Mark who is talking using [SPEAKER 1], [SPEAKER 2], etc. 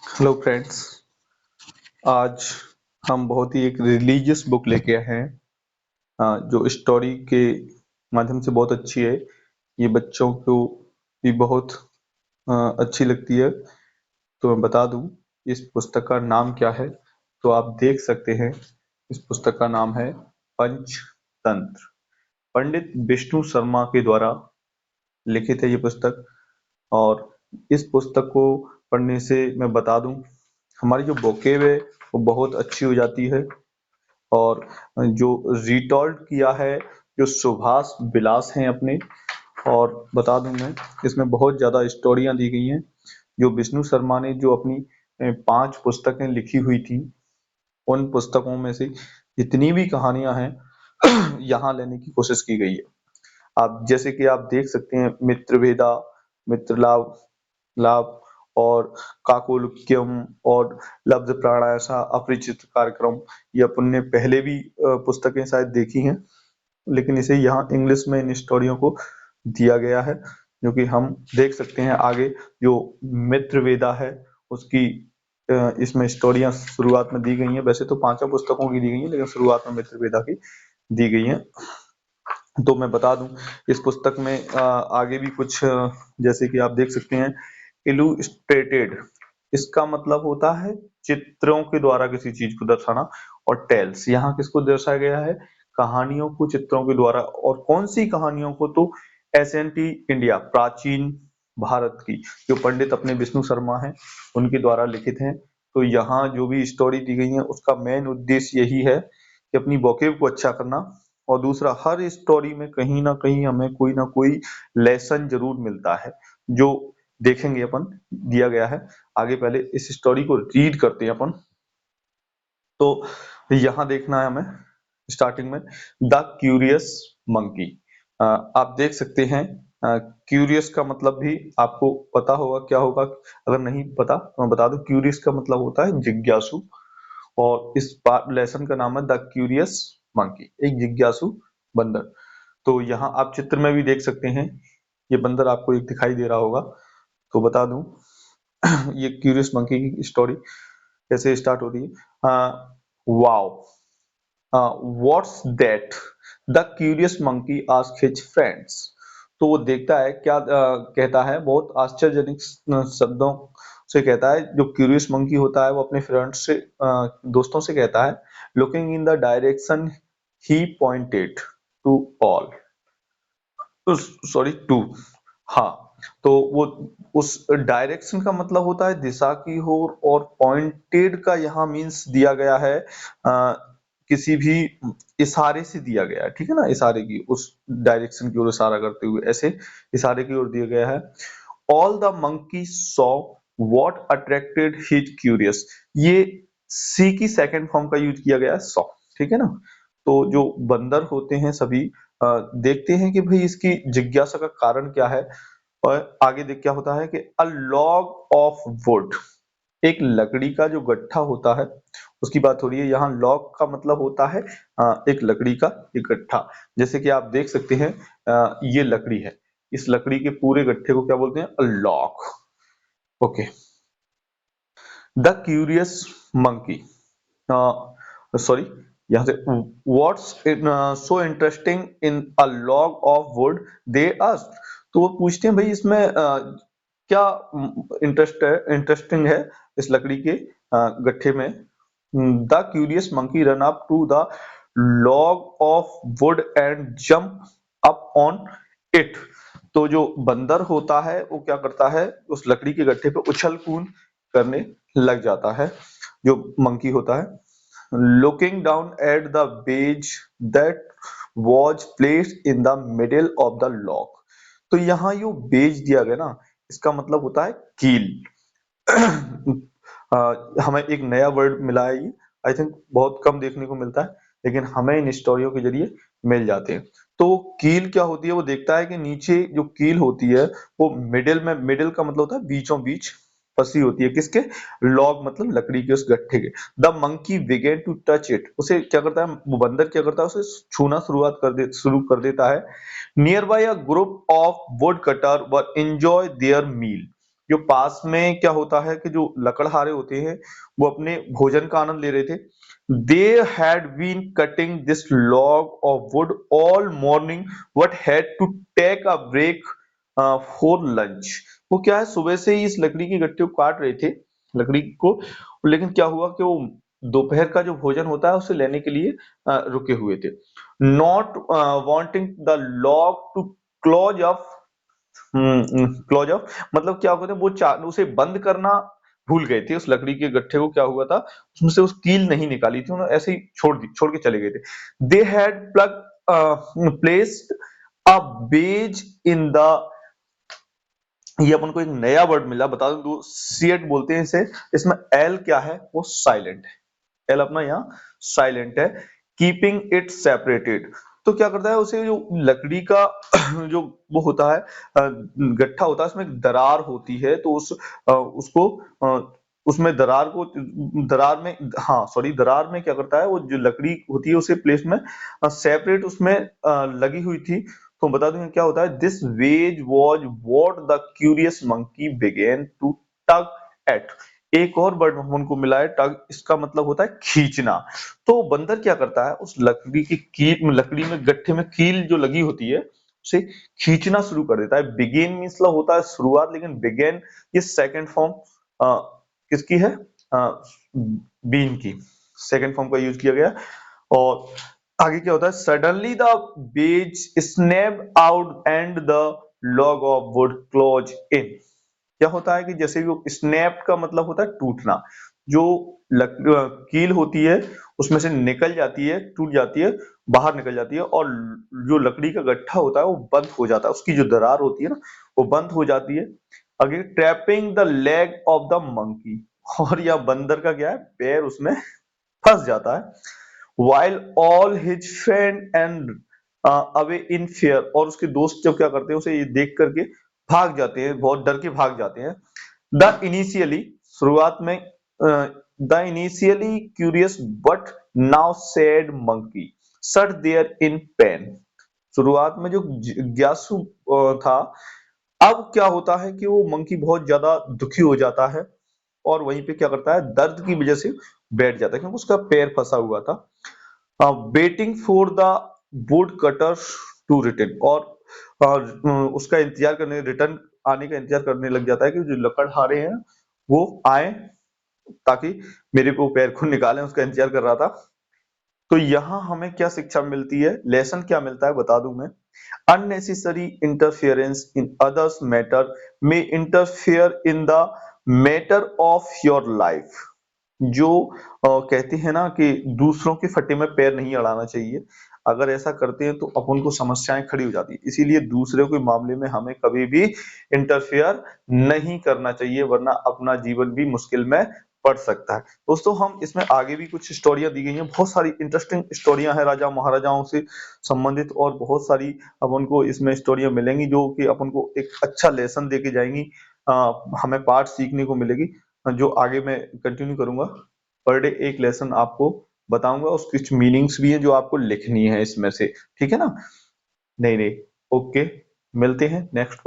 [SPEAKER 1] Hello friends. आज हम बहुत ही एक रिलीजियस बुक लेके आए हैं, जो स्टोरी के माध्यम से बहुत अच्छी है। ये बच्चों को भी बहुत अ, अच्छी लगती है। तो मैं बता दूं इस पुस्तक का नाम क्या है। तो आप देख सकते हैं, इस पुस्तक का नाम है पंचतंत्र। पंडित विष्णु शर्मा के द्वारा लिखित है ये पुस्तक। और इस पुस्तक को पढ़ने से मैं बता दूं, हमारी जो वोकेब है वो बहुत अच्छी हो जाती है। और जो रिटॉल्ट किया है, जो सुभाष विलास हैं अपने। और बता दूं मैं, इसमें बहुत ज्यादा स्टोरियां दी गई हैं। जो विष्णु शर्मा ने जो अपनी 5 पुस्तकें लिखी हुई थी, उन पुस्तकों में से जितनी भी कहानियां हैं यहाँ लेने की कोशिश की गई है। आप जैसे कि आप देख सकते हैं, मित्रभेदा, मित्रलाभ, लाभ, और काकोलुक्यम, और लब्ध प्राणायासा, अपरिचित कार्यक्रम। ये अपन ने पहले भी पुस्तकें शायद देखी हैं, लेकिन इसे यहाँ इंग्लिश में इन स्टोरियों को दिया गया है, जो कि हम देख सकते हैं आगे। जो मित्रवेदा है उसकी इसमें स्टोरियां शुरुआत में दी गई हैं। वैसे तो 5 पुस्तकों की दी गई हैं, लेकिन शुरुआत में मित्रवेदा की दी गई हैं। तो मैं बता दूं, इस पुस्तक में आगे भी कुछ जैसे कि आप देख सकते हैं, इलुस्ट्रेटेड, इसका मतलब होता है चित्रों के द्वारा किसी चीज को दर्शाना। और टेल्स, यहाँ किसको दर्शाया गया है? कहानियों को चित्रों के द्वारा। और कौन सी कहानियों को? तो एसेंटी इंडिया, प्राचीन भारत की, जो पंडित अपने विष्णु शर्मा हैं उनके द्वारा लिखित हैं। तो यहाँ जो भी स्टोरी दी गई है उसका मेन उद्देश्य यही है कि अपनी वोकेब को अच्छा करना। और दूसरा, हर स्टोरी में कहीं ना कहीं हमें कोई ना कोई लेसन जरूर मिलता है, जो देखेंगे अपन, दिया गया है आगे। पहले इस स्टोरी को रीड करते हैं अपन। तो यहाँ देखना है हमें स्टार्टिंग में, द क्यूरियस मंकी। आप देख सकते हैं, क्यूरियस का मतलब भी आपको पता होगा क्या होगा। अगर नहीं पता तो मैं बता दूं, क्यूरियस का मतलब होता है जिज्ञासु। और इस लेसन का नाम है द क्यूरियस मंकी, एक जिज्ञासु बंदर। तो यहाँ आप चित्र में भी देख सकते हैं, ये बंदर आपको एक दिखाई दे रहा होगा। तो बता दूं ये क्यूरियस मंकी की स्टोरी कैसे स्टार्ट होती है। Wow, what's that, the curious monkey asked his friends. तो वो देखता है क्या, कहता है, बहुत आश्चर्यजनक शब्दों से कहता है। जो क्यूरियस मंकी होता है वो अपने फ्रेंड्स से, दोस्तों से कहता है, looking in the direction he pointed to all, sorry to, हाँ। तो वो उस डायरेक्शन का मतलब होता है दिशा की ओर, और पॉइंटेड का यहाँ मीन्स दिया गया है किसी भी इशारे से दिया गया है, ठीक है ना। इशारे की, उस डायरेक्शन की ओर इशारा करते हुए ऐसे इशारे की ओर दिया गया है। All the monkey saw what attracted his curious, ये सी की सेकंड फॉर्म का यूज किया गया है, सॉ, ठीक है ना। तो जो बंदर होते हैं सभी देखते हैं कि भाई इसकी जिज्ञासा का कारण क्या है। और आगे देख क्या होता है कि अ लॉग ऑफ वुड, एक लकड़ी का जो गट्ठा होता है उसकी बात हो रही है। यहाँ लॉग का मतलब होता है एक लकड़ी का एक गट्ठा। जैसे कि आप देख सकते हैं, ये लकड़ी है, इस लकड़ी के पूरे गट्ठे को क्या बोलते हैं? A log. Okay. The curious monkey, sorry, यहाँ से, what's so interesting in a log of wood, they asked. तो वो पूछते हैं, भाई इसमें क्या इंटरेस्टिंग है इस लकड़ी के गट्ठे में। The curious monkey run up to the log of wood and jump up on it. तो जो बंदर होता है वो क्या करता है, उस लकड़ी के गट्ठे पे उछल कूद करने लग जाता है, जो मंकी होता है। Looking down at the beige that was placed in the middle of the log. तो यहाँ यो बेज दिया गया ना, इसका मतलब होता है कील। हमें एक नया वर्ड मिला है ये, आई थिंक बहुत कम देखने को मिलता है, लेकिन हमें इन स्टोरियों के जरिए मिल जाते हैं। तो कील क्या होती है? वो देखता है कि नीचे जो कील होती है वो मिडिल में, मिडिल का मतलब होता है बीचों बीच फंसी होती है, किसके? लॉग मतलब लकड़ी के उस गट्ठे के। The monkey began to touch it, उसे क्या करता है, वो बंदर क्या करता है, उसे छूना शुरू कर देता है। Nearby a group of wood cutter were enjoy their meal. जो पास में क्या होता है कि जो लकड़हारे होते हैं वो अपने भोजन का आनंद ले रहे थे। They had been cutting this log of wood all morning but had to take a break for lunch. वो क्या है, सुबह से ही इस लकड़ी की गट्टे को काट रहे थे, लकड़ी को, लेकिन क्या हुआ कि वो दोपहर का जो भोजन होता है उसे लेने के लिए रुके हुए थे। Not wanting the log to close up, close up मतलब क्या होता है, वो उसे बंद करना भूल गए थे। उस लकड़ी के गट्ठे को क्या हुआ था, उसमें से उस कील नहीं निकाली थी, उन्होंने ऐसे ही छोड़ के चले गए थे। They had placed a wedge in the, ये अपन को एक नया वर्ड मिला, बता दूं, सीएट बोलते हैं इसे। इसमें एल क्या है, वो साइलेंट है। एल अपना यहाँ साइलेंट है। कीपिंग इट सेपरेटेड, तो क्या करता है, उसे जो लकड़ी का जो वो होता है, गट्ठा होता है, उसमें एक दरार होती है, तो उसको उसमें दरार में, हाँ सॉरी, दरार में क्या करता है, वो जो लकड़ी होती है उसे प्लेस में सेपरेट उसमें लगी हुई थी। तो बता दूं क्या होता है, this wedge was what the curious monkey began to tug at. एक और वर्ड हमको मिला है, टग, इसका मतलब होता है खींचना। तो बंदर क्या करता है, उस लकड़ी की कील, लकड़ी में गट्ठे में कील जो लगी होती है उसे खींचना शुरू कर देता है। बिगेन मीन्स होता है शुरुआत, लेकिन बिगेन ये सेकंड फॉर्म किसकी है, बीन की सेकंड फॉर्म का यूज किया गया। और आगे क्या होता है, suddenly the beige snap out and the log of would close in. क्या होता है कि जैसे वो स्नैप का मतलब होता है टूटना, जो कील होती है उसमें से निकल जाती है, टूट जाती है, बाहर निकल जाती है, और जो लकड़ी का गट्ठा होता है वो बंद हो जाता है, उसकी जो दरार होती है ना वो बंद हो जाती है। Again trapping the leg of the monkey, और यह बंदर का क्या है, पैर उसमें फंस जाता है। while all his friend and away in fear, और उसके दोस्त जब क्या करते हैं, उसे ये देख करके भाग जाते हैं, बहुत डर के भाग जाते हैं। द इनिशियली, शुरुआत में, the initially curious but now sad monkey सट देयर इन पेन। शुरुआत में जो जिज्ञासु था, अब क्या होता है कि वो मंकी बहुत ज्यादा दुखी हो जाता है, और वहीं पे क्या करता है, दर्द की वजह से बैठ जाता है, क्योंकि उसका पैर फंसा हुआ था। Waiting for the wood cutter to return, और उसका इंतजार करने, रिटर्न आने का इंतजार करने लग जाता है कि जो लकड़हारे हैं वो आए, ताकि मेरे को पैर को निकालें, उसका इंतजार कर रहा था। तो यहाँ हमें क्या शिक्षा मिलती है, लेसन क्या मिलता है बता दूं मैं। Unnecessary interference in others matter में interfere in the matter of your life. जो कहते हैं ना कि दूसरों के फट्टे में पैर नहीं अड़ाना चाहिए, अगर ऐसा करते हैं तो अपन को समस्याएं खड़ी हो जाती है। इसीलिए दूसरे के मामले में हमें कभी भी इंटरफेयर नहीं करना चाहिए, वरना अपना जीवन भी मुश्किल में पड़ सकता है। दोस्तों, हम इसमें आगे भी कुछ स्टोरियां दी गई हैं, बहुत सारी इंटरेस्टिंग स्टोरियां हैं राजा महाराजाओं से संबंधित, और बहुत सारी अपन को इसमें स्टोरियां मिलेंगी जो कि अपन को एक अच्छा लेसन देके जाएंगी, हमें पाठ सीखने को मिलेगी, जो आगे मैं कंटिन्यू करूंगा। पर डे एक लेसन आपको बताऊंगा, उसकी कुछ मीनिंग्स भी है जो आपको लिखनी है इसमें से, ठीक है ना। नहीं नहीं, ओके, मिलते हैं नेक्स्ट पार्ट।